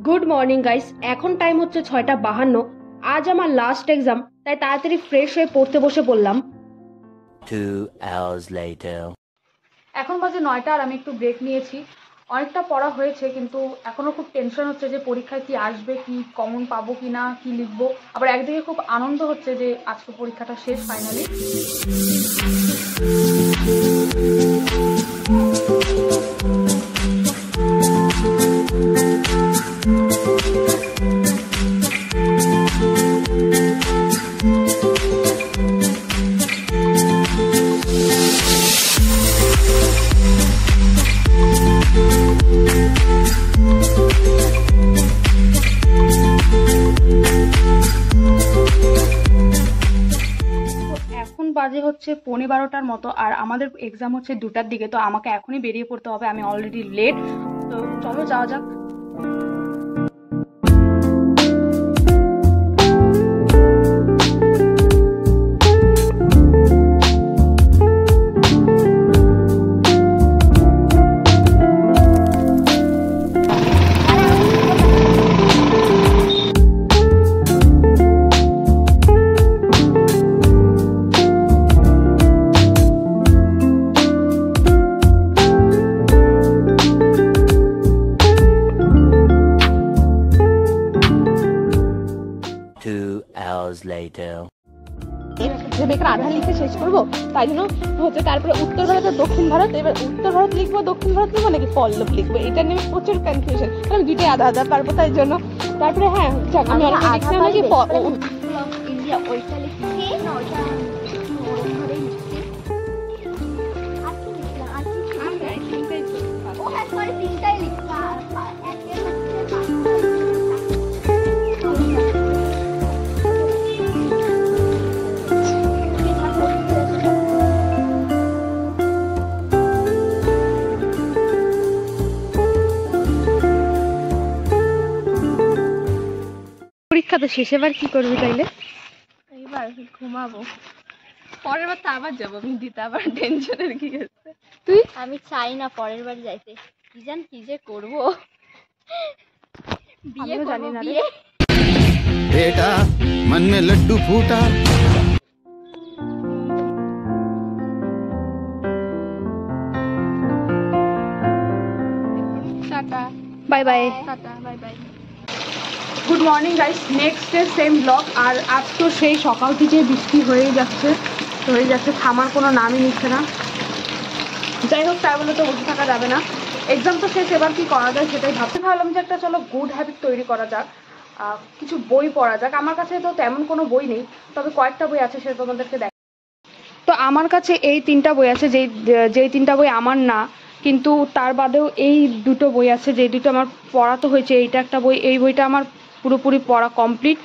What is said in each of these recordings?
Good morning guys, এখন time হচ্ছে 6:52। আজ আমার লাস্ট এক্সাম, তাই তাড়াতাড়ি ফ্রেশ হয়ে পড়তে বসে পড়লাম। 2 hours later. এখন বাজে 9টা আর আমি একটু ব্রেক নিয়েছি। অনেকটা পড়া হয়েছে, কিন্তু এখনো খুব টেনশন হচ্ছে যে পরীক্ষায় কি আসবে, কি কমন পাবো কি না, কি লিখবো। আবার একদিকে খুব আনন্দ হচ্ছে যে আজকে পরীক্ষাটা শেষ ফাইনালি। এখন বাজে হচ্ছে 11:15টার মতো, আর আমাদের এক্সাম হচ্ছে 2টার দিকে। তো আমাকে এখনই বেরিয়ে পড়তে হবে, আমি অলরেডি লেট। তো চলো যাওয়া যাক। Later. বেকার আধা লিখে শেষ করবো, তাই জন্য হচ্ছে তারপরে উত্তর ভারত আর দক্ষিণ ভারত। এবার উত্তর ভারত লিখবো, দক্ষিণ ভারত লিখবো নাকি পল্লব লিখবো, এটা নিয়ে প্রচুর কনফিউশন। আমি দুইটাই আধা আধা পারবো, তাই জন্য তারপরে হ্যাঁ আমি অনেক দেখছিলাম নাকি ইন্ডিয়া ওইটা লিখছি না, ওইটা ওরকম ভাবেই লিখছি। আর কি লিখলাম, আর কি ও হ্যাঁ সরি, তিনটাই লিখলাম। একের পরীক্ষা তো শেষ, এবার কি করবি তাইলে? এইবার ঘুমাবো, পরের বার তো আবার যাবো আমি দিতে, আবার টেনশনের কি আছে। তুই? আমি চাই না পরের বার যাইতে, কি জান কি যে করবো। বিয়ে জানি না রে बेटा मन में लड्डू फूटा। Tata bye bye. Tata bye bye. Good morning guys, next day same blog. আর আজ তো সেই সকাল থেকে বৃষ্টি হয়েই যাচ্ছে, থামার কোনো নামই নিচ্ছে না। যাই হোক, তাই বলে তো বসে থাকা যাবে না। এক্সাম তো শেষ, এবার কি করা যায় সেটাই ভাবতে। ভাবলাম যে একটা চলো গুড হ্যাবিট তৈরি করা যাক, কিছু বই পড়া যাক। আমার কাছে তো তেমন কোনো বই নেই, তবে কয়েকটা বই আছে, সেটা তোমাদেরকে দেখ। তো আমার কাছে এই 3টা বই আছে, যেই 3টা বই আমার না, কিন্তু তার বাদেও এই 2টো বই আছে, যে 2টো আমার পড়া তো হয়েছে। এইটা একটা বই, এই বইটা আমার পুরোপুরি পড়া কমপ্লিট।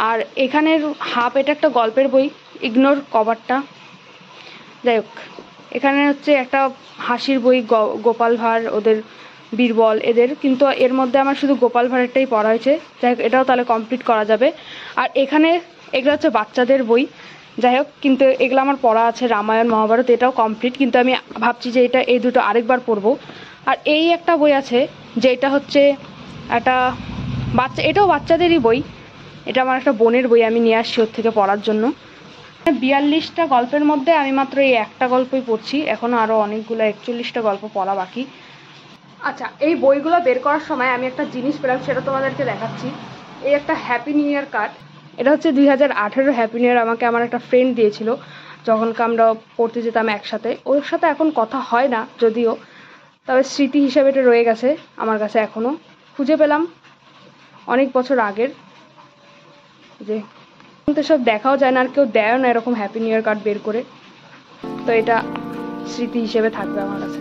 আর এখানের হাফ, এটা একটা গল্পের বই, ইগনোর কভারটা। যাই হোক, এখানে হচ্ছে একটা হাসির বই, গোপাল ভাঁড়, ওদের বীরবল এদের, কিন্তু এর মধ্যে আমার শুধু গোপাল ভাঁড়েরটাই পড়া হয়েছে। যাই হোক, এটাও তাহলে কমপ্লিট করা যাবে। আর এখানে এগুলো হচ্ছে বাচ্চাদের বই। যাই হোক, কিন্তু এগুলো আমার পড়া আছে, রামায়ণ মহাভারত, এটাও কমপ্লিট। কিন্তু আমি ভাবছি যে এই দুটো আরেকবার পড়বো। আর এই একটা বই আছে, যেটা হচ্ছে একটা এটাও বাচ্চাদেরই বই। এটা আমার একটা বোনের বই, আমি নিয়ে আসছি ওর থেকে পড়ার জন্য। 42টা গল্পের মধ্যে আমি মাত্র এই একটা গল্পই পড়ছি, এখনও আরও অনেকগুলো 41টা গল্প পড়া বাকি। আচ্ছা, এই বইগুলো বের করার সময় আমি একটা জিনিস পেলাম, সেটা তোমাদেরকে দেখাচ্ছি। এই একটা হ্যাপি নিউ ইয়ার কার্ড। এটা হচ্ছে 2018 হ্যাপি নিউ ইয়ার, আমাকে আমার একটা ফ্রেন্ড দিয়েছিল যখনকে আমরা পড়তে যেতাম একসাথে। ওর সাথে এখন কথা হয় না যদিও, তবে স্মৃতি হিসাবে এটা রয়ে গেছে আমার কাছে। এখনও খুঁজে পেলাম অনেক বছর আগের, যে তো সব দেখাও যায় না, আর কেউ দেয়ও না এরকম হ্যাপি নিউ ইয়ার কার্ড বের করে। তো এটা স্মৃতি হিসেবে থাকবে আমার কাছে।